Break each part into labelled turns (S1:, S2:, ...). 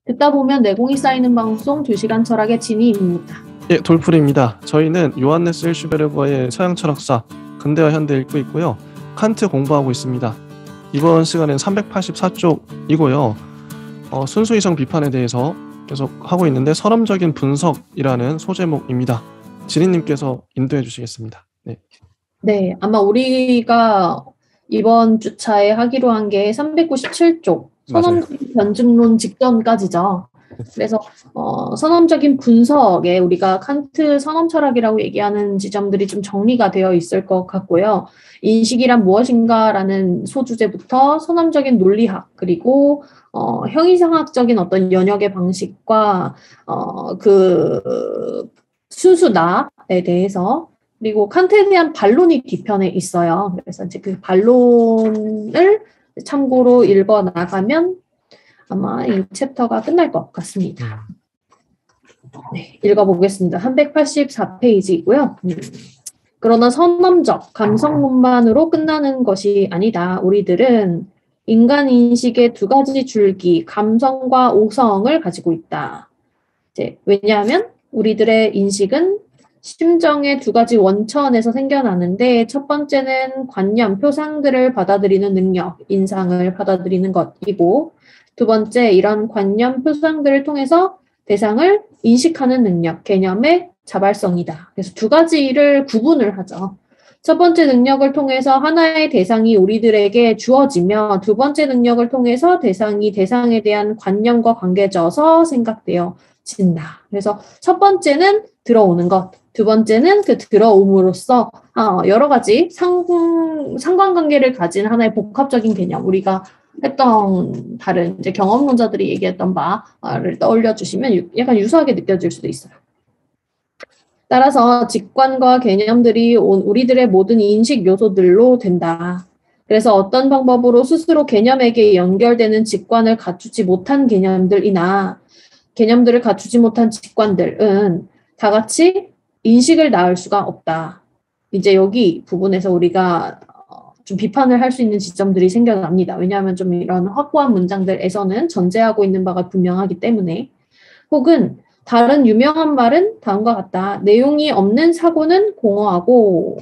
S1: 듣다 보면 내공이 쌓이는 방송 2시간 철학의 진희입니다.
S2: 예, 돌풀입니다. 저희는 요한네스 힐슈베르거의 서양 철학사 근대와 현대 읽고 있고요. 칸트 공부하고 있습니다. 이번 시간엔 384쪽이고요. 순수이성 비판에 대해서 계속 하고 있는데 선험적인 분석이라는 소제목입니다. 진희님께서 인도해 주시겠습니다.
S1: 네, 아마 우리가 이번 주차에 하기로 한 게 397쪽 선험적인 변증론 직전까지죠. 그래서 선험적인 분석에 우리가 칸트 선험 철학이라고 얘기하는 지점들이 좀 정리가 되어 있을 것 같고요. 인식이란 무엇인가라는 소주제부터 선험적인 논리학, 그리고 형이상학적인 어떤 연역의 방식과 그 순수 나에 대해서, 그리고 칸트에 대한 반론이 뒤편에 있어요. 그래서 이제 그 반론을 참고로 읽어 나가면 아마 이 챕터가 끝날 것 같습니다. 네, 읽어보겠습니다. 384페이지이고요. 그러나 선험적 감성론만으로 끝나는 것이 아니다. 우리들은 인간 인식의 두 가지 줄기, 감성과 오성을 가지고 있다. 이제 왜냐하면 우리들의 인식은 심정의 두 가지 원천에서 생겨나는데, 첫 번째는 관념, 표상들을 받아들이는 능력, 인상을 받아들이는 것이고, 두 번째, 이런 관념, 표상들을 통해서 대상을 인식하는 능력, 개념의 자발성이다. 그래서 두 가지를 구분을 하죠. 첫 번째 능력을 통해서 하나의 대상이 우리들에게 주어지며, 두 번째 능력을 통해서 대상이 대상에 대한 관념과 관계져서 생각되어진다. 그래서 첫 번째는 들어오는 것, 두 번째는 그 들어옴으로써 여러 가지 상관관계를 가진 하나의 복합적인 개념, 우리가 했던 다른 이제 경험론자들이 얘기했던 바를 떠올려 주시면 약간 유사하게 느껴질 수도 있어요. 따라서 직관과 개념들이 우리들의 모든 인식 요소들로 된다. 그래서 어떤 방법으로 스스로 개념에게 연결되는 직관을 갖추지 못한 개념들이나 개념들을 갖추지 못한 직관들은 다 같이 인식을 낳을 수가 없다. 이제 여기 부분에서 우리가 좀 비판을 할 수 있는 지점들이 생겨납니다. 왜냐하면 좀 이런 확고한 문장들에서는 전제하고 있는 바가 분명하기 때문에. 혹은 다른 유명한 말은 다음과 같다. 내용이 없는 사고는 공허하고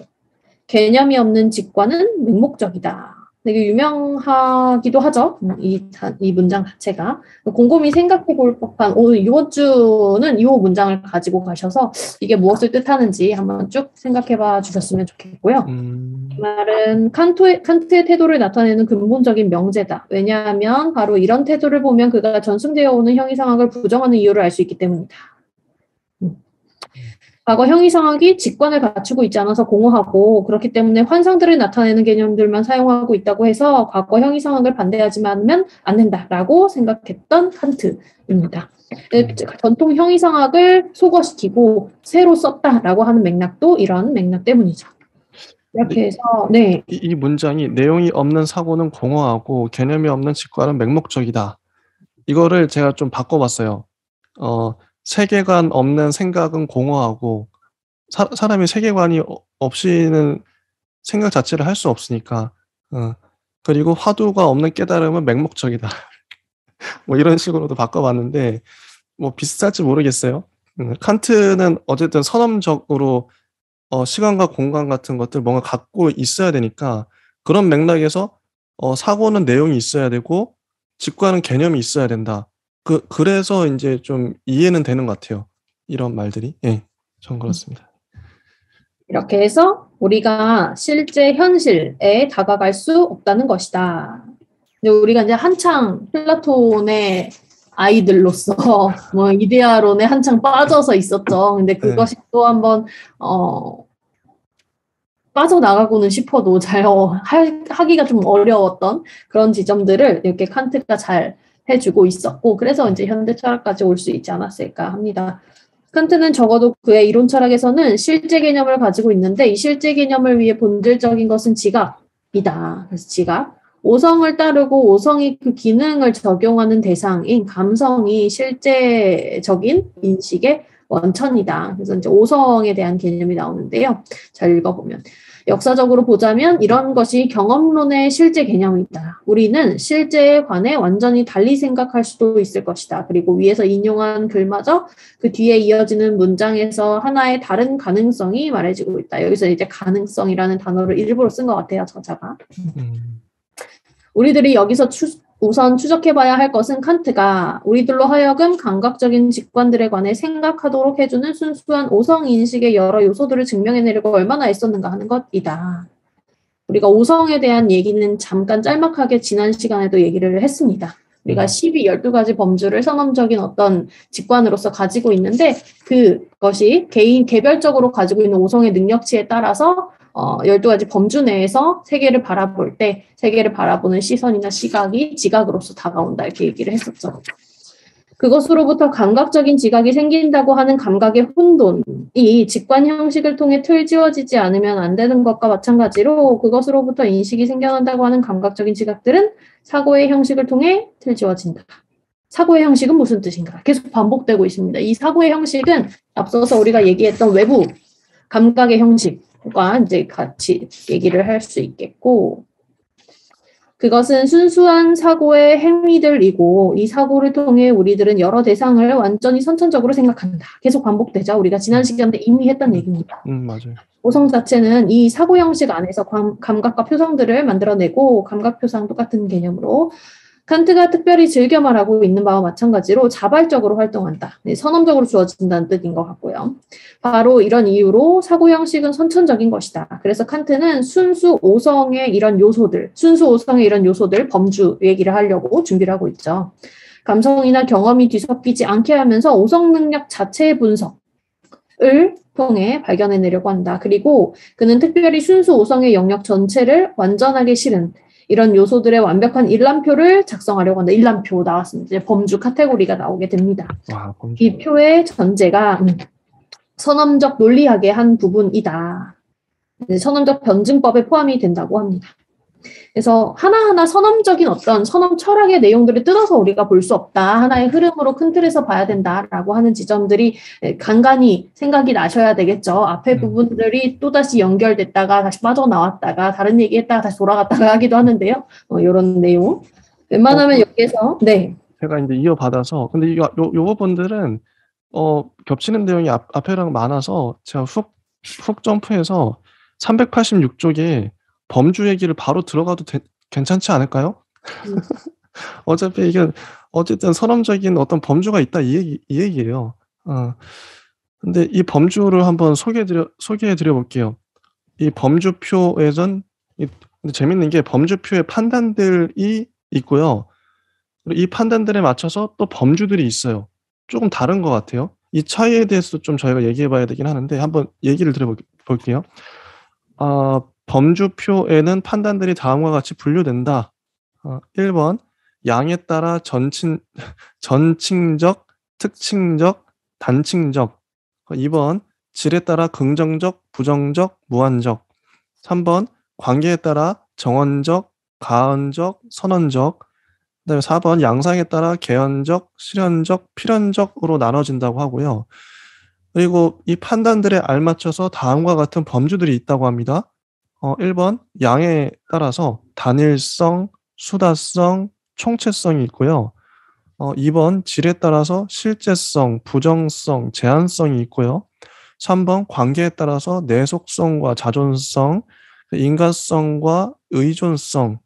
S1: 개념이 없는 직관은 맹목적이다. 되게 유명하기도 하죠. 이 문장 자체가. 곰곰이 생각해 볼 법한, 오늘 이번 주는 이 문장을 가지고 가셔서 이게 무엇을 뜻하는지 한번 쭉 생각해 봐 주셨으면 좋겠고요. 이 말은 칸트의 태도를 나타내는 근본적인 명제다. 왜냐하면 바로 이런 태도를 보면 그가 전승되어 오는 형이상학을 부정하는 이유를 알 수 있기 때문이다. 과거 형이상학이 직관을 갖추고 있지 않아서 공허하고, 그렇기 때문에 환상들을 나타내는 개념들만 사용하고 있다고 해서 과거 형이상학을 반대하지만 않는다라고 생각했던 칸트입니다. 전통 형이상학을 소거시키고 새로 썼다라고 하는 맥락도 이런 맥락 때문이죠. 이렇게 해서
S2: 이 문장이 내용이 없는 사고는 공허하고 개념이 없는 직관은 맹목적이다. 이거를 제가 좀 바꿔봤어요. 세계관 없는 생각은 공허하고 사람이 세계관이 없이는 생각 자체를 할 수 없으니까. 그리고 화두가 없는 깨달음은 맹목적이다. 뭐 이런 식으로도 바꿔봤는데 뭐 비슷할지 모르겠어요. 칸트는 어쨌든 선험적으로 시간과 공간 같은 것들 뭔가 갖고 있어야 되니까, 그런 맥락에서 사고는 내용이 있어야 되고 직관은 개념이 있어야 된다. 그래서 이제 좀 이해는 되는 것 같아요. 이런 말들이. 예, 전 그렇습니다.
S1: 이렇게 해서 우리가 실제 현실에 다가갈 수 없다는 것이다. 우리가 이제 한창 플라톤의 아이들로서 뭐 이데아론에 한창 빠져서 있었죠. 근데 그것이 또 한번 빠져나가고는 싶어도 잘 하기가 좀 어려웠던 그런 지점들을 이렇게 칸트가 잘 해주고 있었고, 그래서 이제 현대 철학까지 올 수 있지 않았을까 합니다. 칸트는 적어도 그의 이론 철학에서는 실제 개념을 가지고 있는데, 이 실제 개념을 위해 본질적인 것은 지각이다. 그래서 지각, 오성을 따르고 오성이 그 기능을 적용하는 대상인 감성이 실제적인 인식의 원천이다. 그래서 이제 오성에 대한 개념이 나오는데요. 잘 읽어보면. 역사적으로 보자면 이런 것이 경험론의 실제 개념이다. 우리는 실제에 관해 완전히 달리 생각할 수도 있을 것이다. 그리고 위에서 인용한 글마저 그 뒤에 이어지는 문장에서 하나의 다른 가능성이 말해지고 있다. 여기서 이제 가능성이라는 단어를 일부러 쓴 것 같아요, 저자가. 우리들이 여기서 우선 추적해봐야 할 것은 칸트가 우리들로 하여금 감각적인 직관들에 관해 생각하도록 해주는 순수한 오성인식의 여러 요소들을 증명해내려고 얼마나 애썼는가 하는 것이다. 우리가 오성에 대한 얘기는 잠깐 짤막하게 지난 시간에도 얘기를 했습니다. 우리가 12가지 범주를 선언적인 어떤 직관으로서 가지고 있는데 그것이 개별적으로 가지고 있는 오성의 능력치에 따라서 12가지 범주 내에서 세계를 바라볼 때 세계를 바라보는 시선이나 시각이 지각으로서 다가온다 이렇게 얘기를 했었죠. 그것으로부터 감각적인 지각이 생긴다고 하는 감각의 혼돈이 직관 형식을 통해 틀지어지지 않으면 안 되는 것과 마찬가지로 그것으로부터 인식이 생겨난다고 하는 감각적인 지각들은 사고의 형식을 통해 틀지어진다. 사고의 형식은 무슨 뜻인가? 계속 반복되고 있습니다. 이 사고의 형식은 앞서서 우리가 얘기했던 외부 감각의 형식과 이제 같이 얘기를 할 수 있겠고, 그것은 순수한 사고의 행위들이고 이 사고를 통해 우리들은 여러 대상을 완전히 선천적으로 생각한다. 계속 반복되죠. 우리가 지난 시간에 이미 했던 얘기입니다.
S2: 맞아요.
S1: 오성 자체는 이 사고 형식 안에서 감각과 표성들을 만들어내고 감각 표상 똑같은 개념으로 칸트가 특별히 즐겨 말하고 있는 바와 마찬가지로 자발적으로 활동한다. 네, 선언적으로 주어진다는 뜻인 것 같고요. 바로 이런 이유로 사고 형식은 선천적인 것이다. 그래서 칸트는 순수 오성의 이런 요소들, 범주 얘기를 하려고 준비를 하고 있죠. 감성이나 경험이 뒤섞이지 않게 하면서 오성 능력 자체의 분석을 통해 발견해내려고 한다. 그리고 그는 특별히 순수 오성의 영역 전체를 완전하게 실은 이런 요소들의 완벽한 일람표를 작성하려고 한다. 일람표 나왔습니다. 이제 범주 카테고리가 나오게 됩니다.
S2: 와,
S1: 이 표의 전제가 선언적 논리학의 한 부분이다. 선언적 변증법에 포함이 된다고 합니다. 그래서 하나하나 선언적인 어떤 선언 철학의 내용들을 뜯어서 우리가 볼 수 없다. 하나의 흐름으로 큰 틀에서 봐야 된다라고 하는 지점들이 간간히 생각이 나셔야 되겠죠. 앞에 부분들이 또다시 연결됐다가 다시 빠져나왔다가 다른 얘기했다가 다시 돌아갔다가 하기도 하는데요. 이런 내용. 웬만하면 여기에서 네.
S2: 제가 이제 이어받아서 근데 요 부분들은 겹치는 내용이 앞에랑 많아서 제가 훅 점프해서 386쪽에 범주 얘기를 바로 들어가도 괜찮지 않을까요? 어차피 이게 어쨌든 선언적인 어떤 범주가 있다 이 얘기예요. 근데 이 범주를 한번 소개해드려 볼게요. 이 범주표에선 근데 재밌는 게 범주표의 판단들이 있고요. 그리고 이 판단들에 맞춰서 또 범주들이 있어요. 조금 다른 것 같아요. 이 차이에 대해서도 좀 저희가 얘기해봐야 되긴 하는데 한번 얘기를 들어볼게요. 범주표에는 판단들이 다음과 같이 분류된다. 1번 양에 따라 전칭적, 특칭적, 단칭적. 2번 질에 따라 긍정적, 부정적, 무한적. 3번 관계에 따라 정언적, 가언적, 선언적. 그다음에 4번 양상에 따라 개언적, 실현적, 필연적으로 나눠진다고 하고요. 그리고 이 판단들에 알맞춰서 다음과 같은 범주들이 있다고 합니다. 1번 양에 따라서 단일성, 수다성, 총체성이 있고요. 2번 질에 따라서 실제성, 부정성, 제한성이 있고요. 3번 관계에 따라서 내속성과 자존성, 인과성과 의존성,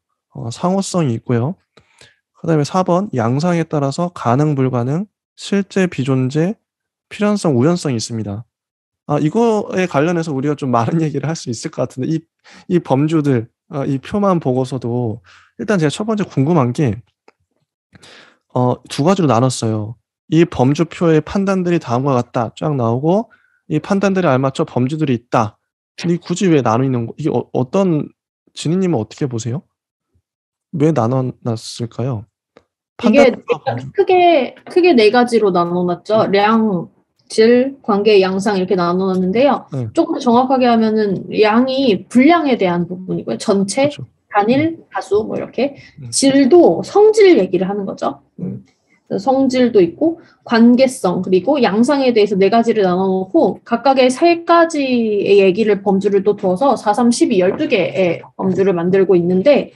S2: 상호성이 있고요. 그 다음에 4번 양상에 따라서 가능, 불가능, 실제, 비존재, 필연성, 우연성이 있습니다. 이거에 관련해서 우리가 좀 많은 얘기를 할 수 있을 것 같은데 이 범주들, 이 표만 보고서도 일단 제가 첫 번째 궁금한 게 두 가지로 나눴어요. 이 범주표의 판단들이 다음과 같다 쫙 나오고 이 판단들에 알맞춰 범주들이 있다. 근데 굳이 왜 나누는 거? 이게 어떤 진희님은 어떻게 보세요? 왜 나눠놨을까요?
S1: 이게 크게 네 가지로 나눠놨죠. 량, 질, 관계, 양상 이렇게 나눠놨는데요.
S2: 네.
S1: 조금 더 정확하게 하면은 양이 분량에 대한 부분이고요. 전체,
S2: 그렇죠.
S1: 단일, 다수 뭐 이렇게 질도 성질 얘기를 하는 거죠. 성질도 있고 관계성 그리고 양상에 대해서 네 가지를 나눠놓고 각각의 세 가지의 얘기를 범주를 또 두어서 4, 3, 12, 12개의 범주를 만들고 있는데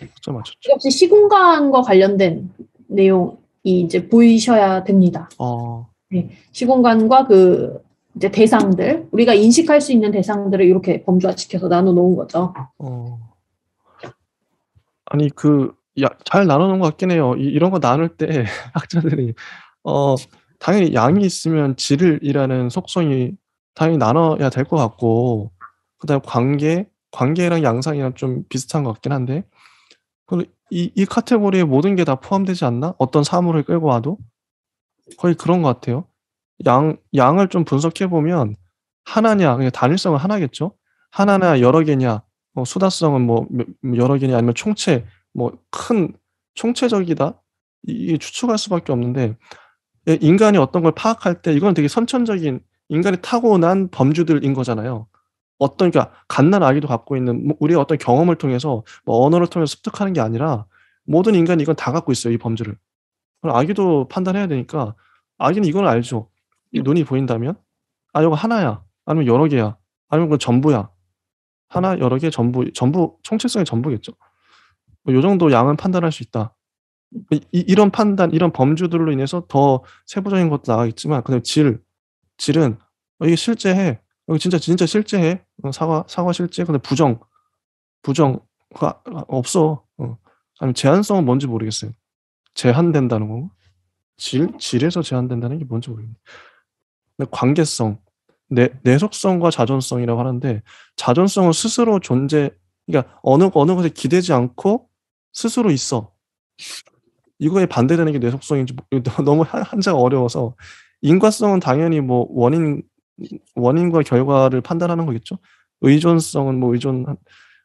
S1: 역시 시공간과 관련된 내용이 이제 보이셔야 됩니다. 네, 시공간과 그 이제 대상들 우리가 인식할 수 있는 대상들을 이렇게 범주화시켜서 나눠 놓은 거죠.
S2: 아니 잘 나눠놓은 것 같긴 해요. 이런 거 나눌 때 학자들이 당연히 양이 있으면 질이라는 속성이 당연히 나눠야 될 것 같고 그다음에 관계랑 양상이랑 좀 비슷한 것 같긴 한데 이 카테고리에 모든 게 다 포함되지 않나? 어떤 사물을 끌고 와도 거의 그런 것 같아요. 양을 좀 분석해 보면 하나냐, 그냥 단일성은 하나겠죠. 하나냐 여러 개냐, 수다성은 뭐 여러 개냐 아니면 총체 큰 총체적이다 이게 추측할 수밖에 없는데 인간이 어떤 걸 파악할 때 이건 되게 선천적인 인간이 타고난 범주들인 거잖아요. 그러니까 갓난 아기도 갖고 있는 우리의 어떤 경험을 통해서 언어를 통해서 습득하는 게 아니라 모든 인간이 이건 다 갖고 있어요, 이 범주를. 그럼 아기도 판단해야 되니까 아기는 이걸 알죠. 이 눈이 보인다면 이거 하나야. 아니면 여러 개야. 아니면 그건 전부야. 하나, 여러 개, 전부 총체성의 전부겠죠. 요 정도 양은 판단할 수 있다. 이런 판단, 이런 범주들로 인해서 더 세부적인 것도 나가겠지만 근데 질은 이게 실제해. 여기 진짜 실제해. 사과 실제. 근데 부정가 없어. 아니면 제한성은 뭔지 모르겠어요. 제한된다는 건가? 질에서 제한된다는 게 뭔지 모르겠네. 근데 관계성, 내속성과 자존성이라고 하는데 자존성은 스스로 그러니까 어느 것에 기대지 않고 스스로 있어. 이거에 반대되는 게 내속성인지 너무 한자가 어려워서 인과성은 당연히 원인과 결과를 판단하는 거겠죠. 의존성은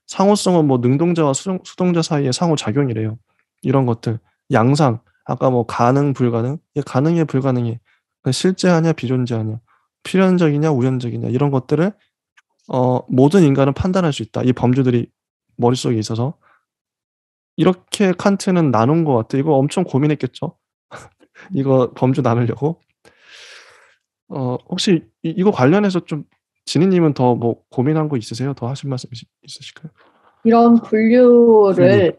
S2: 상호성은 능동자와 수동자 사이의 상호작용이래요. 이런 것들. 양상, 아까 가능, 불가능, 가능해, 불가능해. 실제하냐, 비존재하냐, 필연적이냐, 우연적이냐 이런 것들을 모든 인간은 판단할 수 있다. 이 범주들이 머릿속에 있어서 이렇게 칸트는 나눈 것 같아. 이거 엄청 고민했겠죠. 이거 범주 나누려고. 혹시 이거 관련해서 좀 진희님은 더 고민한 거 있으세요? 더 하신 말씀 있으실까요?
S1: 이런 분류를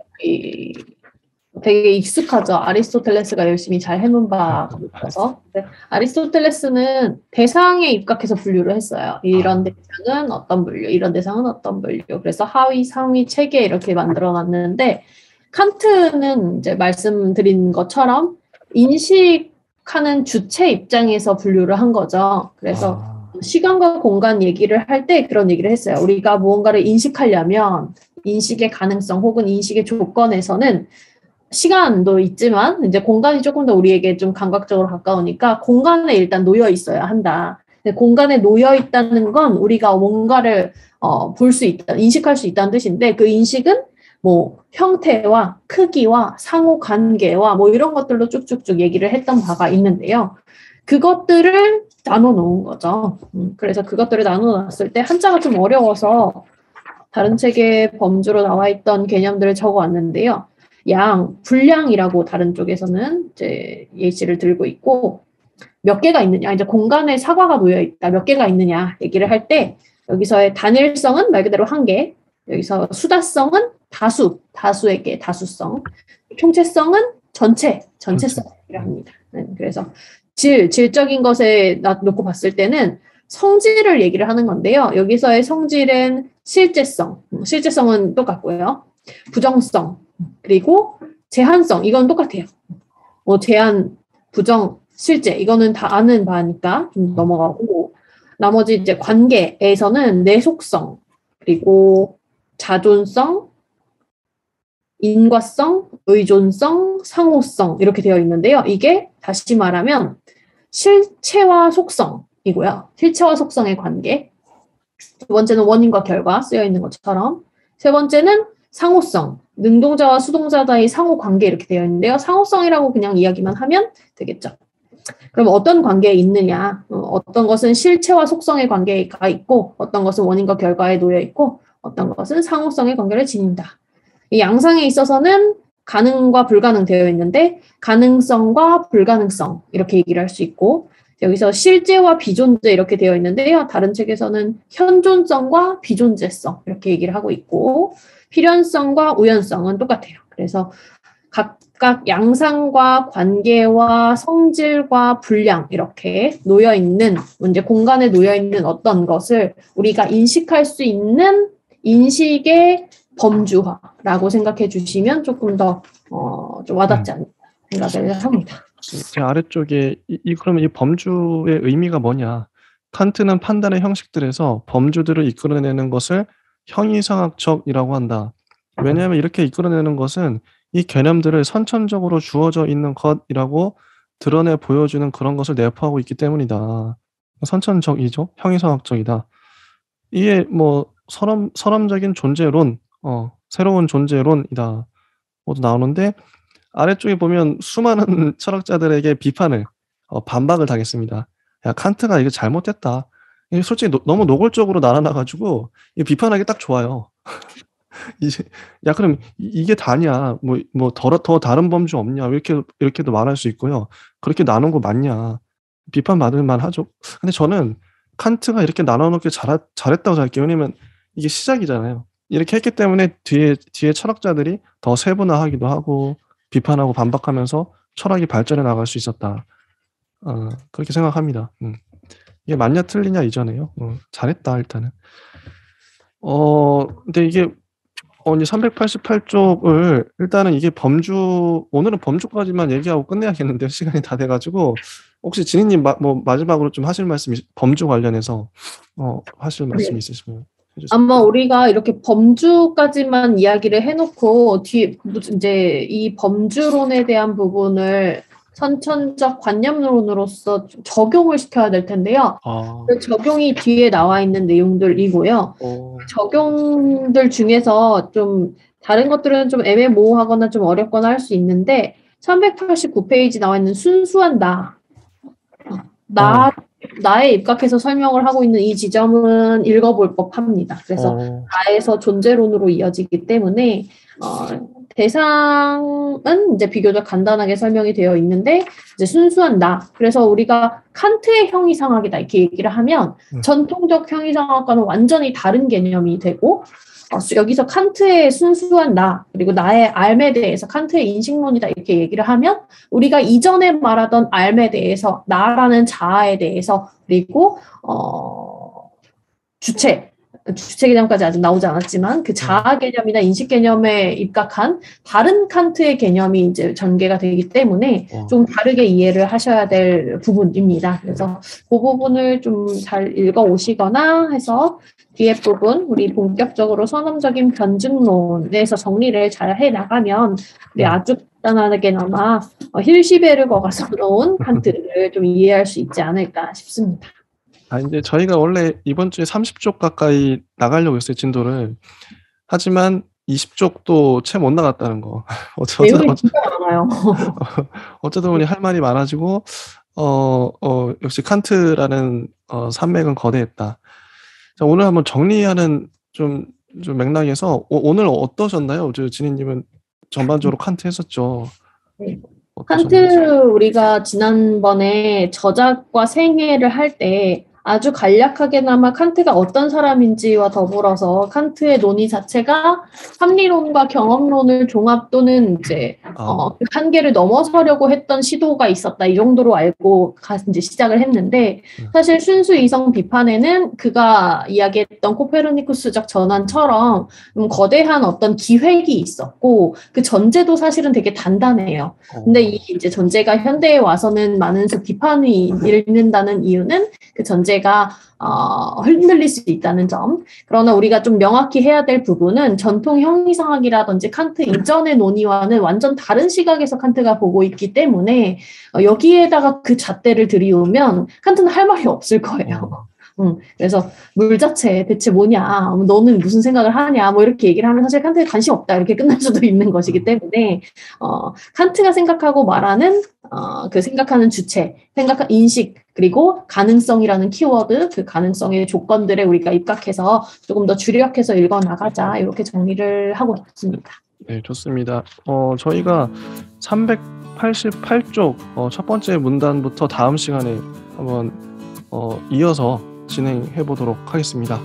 S1: 되게 익숙하죠. 아리스토텔레스가 열심히 잘 해놓은 바가 있어서. 아리스토텔레스는 대상에 입각해서 분류를 했어요. 이런 대상은 어떤 분류, 이런 대상은 어떤 분류. 그래서 하위, 상위, 체계 이렇게 만들어놨는데 칸트는 이제 말씀드린 것처럼 인식하는 주체 입장에서 분류를 한 거죠. 그래서 시간과 공간 얘기를 할 때 그런 얘기를 했어요. 우리가 무언가를 인식하려면 인식의 가능성 혹은 인식의 조건에서는 시간도 있지만 이제 공간이 조금 더 우리에게 좀 감각적으로 가까우니까 공간에 일단 놓여 있어야 한다. 공간에 놓여 있다는 건 우리가 뭔가를 볼 수 있다, 인식할 수 있다는 뜻인데 그 인식은 형태와 크기와 상호 관계와 이런 것들로 쭉쭉쭉 얘기를 했던 바가 있는데요. 그것들을 나눠 놓은 거죠. 그래서 그것들을 나눠 놨을 때 한자가 좀 어려워서 다른 책에 범주로 나와 있던 개념들을 적어 왔는데요. 분량이라고 다른 쪽에서는 이제 예시를 들고 있고 몇 개가 있느냐, 이제 공간에 사과가 놓여 있다, 몇 개가 있느냐 얘기를 할 때 여기서의 단일성은 말 그대로 한 개, 여기서 수다성은 다수의 개, 다수성, 총체성은 전체성이라고 합니다. 그래서 질적인 것에 놓고 봤을 때는 성질을 얘기를 하는 건데요. 여기서의 성질은 실제성은 똑같고요. 부정성, 그리고 제한성, 이건 똑같아요. 제한, 부정, 실제, 이거는 다 아는 바니까 좀 넘어가고, 나머지 이제 관계에서는 내속성, 그리고 자존성, 인과성, 의존성, 상호성 이렇게 되어 있는데요. 이게 다시 말하면 실체와 속성이고요. 실체와 속성의 관계. 두 번째는 원인과 결과 쓰여 있는 것처럼. 세 번째는 상호성, 능동자와 수동자의 상호 관계 이렇게 되어 있는데요. 상호성이라고 그냥 이야기만 하면 되겠죠. 그럼 어떤 관계에 있느냐? 어떤 것은 실체와 속성의 관계가 있고 어떤 것은 원인과 결과에 놓여 있고 어떤 것은 상호성의 관계를 지닌다. 이 양상에 있어서는 가능과 불가능 되어 있는데 가능성과 불가능성 이렇게 얘기를 할 수 있고 여기서 실제와 비존재 이렇게 되어 있는데요. 다른 책에서는 현존성과 비존재성 이렇게 얘기를 하고 있고 필연성과 우연성은 똑같아요. 그래서 각각 양상과 관계와 성질과 분량 이렇게 놓여있는 문제 공간에 놓여있는 어떤 것을 우리가 인식할 수 있는 인식의 범주화라고 생각해 주시면 조금 더 좀 와닿지 않을까 생각을 합니다.
S2: 제 아래쪽에 그러면 이 범주의 의미가 뭐냐? 칸트는 판단의 형식들에서 범주들을 이끌어내는 것을 형이상학적이라고 한다. 왜냐하면 이렇게 이끌어내는 것은 이 개념들을 선천적으로 주어져 있는 것이라고 드러내 보여주는 그런 것을 내포하고 있기 때문이다. 선천적이죠. 형이상학적이다. 이게 뭐 선험적인 존재론, 새로운 존재론이다. 모두 나오는데 아래쪽에 보면 수많은 철학자들에게 비판을 반박을 당했습니다. 야, 칸트가 이거 잘못됐다. 이게 솔직히 너무 노골적으로 날아나가지고 비판하기 딱 좋아요. 이제 야 그럼 이게 다냐? 더 다른 범주 없냐? 이렇게도 말할 수 있고요. 그렇게 나눈 거 맞냐? 비판 받을 만하죠. 근데 저는 칸트가 이렇게 나눠놓기 잘했다고 생각해요. 왜냐면 이게 시작이잖아요. 이렇게 했기 때문에 뒤에 철학자들이 더 세분화하기도 하고 비판하고 반박하면서 철학이 발전해 나갈 수 있었다. 그렇게 생각합니다. 이게 맞냐 틀리냐 이전에요. 잘했다 일단은. 근데 이게 이제 388쪽을 일단은 이게 오늘은 범주까지만 얘기하고 끝내야겠는데요. 시간이 다 돼가지고 혹시 진희님 마지막으로 좀 하실 말씀이 범주 관련해서 하실 말씀 있으시면 해주세요.
S1: 아마 우리가 이렇게 범주까지만 이야기를 해놓고 뒤에 이제 이 범주론에 대한 부분을 선천적 관념론으로서 적용을 시켜야 될 텐데요. 그 적용이 뒤에 나와 있는 내용들이고요. 적용들 중에서 좀 다른 것들은 좀 애매모호하거나 좀 어렵거나 할 수 있는데 389페이지 나와 있는 순수한 나에 입각해서 설명을 하고 있는 이 지점은 읽어볼 법합니다. 그래서 나에서 존재론으로 이어지기 때문에 대상은 이제 비교적 간단하게 설명이 되어 있는데 이제 순수한 나. 그래서 우리가 칸트의 형이상학이다 이렇게 얘기를 하면 전통적 형이상학과는 완전히 다른 개념이 되고 여기서 칸트의 순수한 나 그리고 나의 알에 대해서 칸트의 인식론이다 이렇게 얘기를 하면 우리가 이전에 말하던 알에 대해서 나라는 자아에 대해서 그리고 주체 개념까지 아직 나오지 않았지만 그 자아 개념이나 인식 개념에 입각한 다른 칸트의 개념이 이제 전개가 되기 때문에 좀 다르게 이해를 하셔야 될 부분입니다. 그래서 그 부분을 좀 잘 읽어 오시거나 해서 뒤에 부분 우리 본격적으로 선험적인 변증론에서 정리를 잘 해 나가면 우리 아주 간단하게나마 힐시베르거가 써놓은 칸트를 좀 이해할 수 있지 않을까 싶습니다.
S2: 이제 저희가 원래 이번 주에 30쪽 가까이 나가려고 했어요, 진도를. 하지만 20쪽도 채 못 나갔다는 거.
S1: 내용이 진짜 많아요.
S2: 어쩌다 보니 할 말이 많아지고, 역시 칸트라는 산맥은 거대했다. 자, 오늘 한번 정리하는 좀 맥락에서 오늘 어떠셨나요? 진희님은 전반적으로 칸트 했었죠.
S1: 네. 칸트 우리가 지난번에 저작과 생애를 할 때 아주 간략하게나마 칸트가 어떤 사람인지와 더불어서 칸트의 논의 자체가 합리론과 경험론을 종합 또는 이제 그 한계를 넘어서려고 했던 시도가 있었다 이 정도로 알고 이제 시작을 했는데 사실 순수 이성 비판에는 그가 이야기했던 코페르니쿠스적 전환처럼 거대한 어떤 기획이 있었고 그 전제도 사실은 되게 단단해요. 근데 이 이제 전제가 현대에 와서는 많은 비판이 일는다는 이유는 그 전제가 흔들릴 수 있다는 점. 그러나 우리가 좀 명확히 해야 될 부분은 전통 형이상학이라든지 칸트 이전의 논의와는 완전 다른 시각에서 칸트가 보고 있기 때문에 여기에다가 그 잣대를 들이우면 칸트는 할 말이 없을 거예요. 그래서 물 자체 대체 뭐냐, 너는 무슨 생각을 하냐, 뭐 이렇게 얘기를 하면 사실 칸트에 관심 없다 이렇게 끝날 수도 있는 것이기 때문에 칸트가 생각하고 말하는 그 생각하는 주체, 생각한 인식 그리고 가능성이라는 키워드, 그 가능성의 조건들에 우리가 입각해서 조금 더 주력해서 읽어 나가자 이렇게 정리를 하고 있습니다.
S2: 네, 좋습니다. 저희가 388쪽 첫 번째 문단부터 다음 시간에 한번 이어서 진행해 보도록 하겠습니다.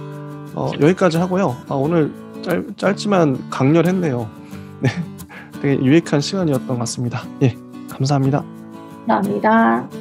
S2: 여기까지 하고요. 오늘 짧지만 강렬했네요. 네, 되게 유익한 시간이었던 것 같습니다. 예, 감사합니다.
S1: 감사합니다.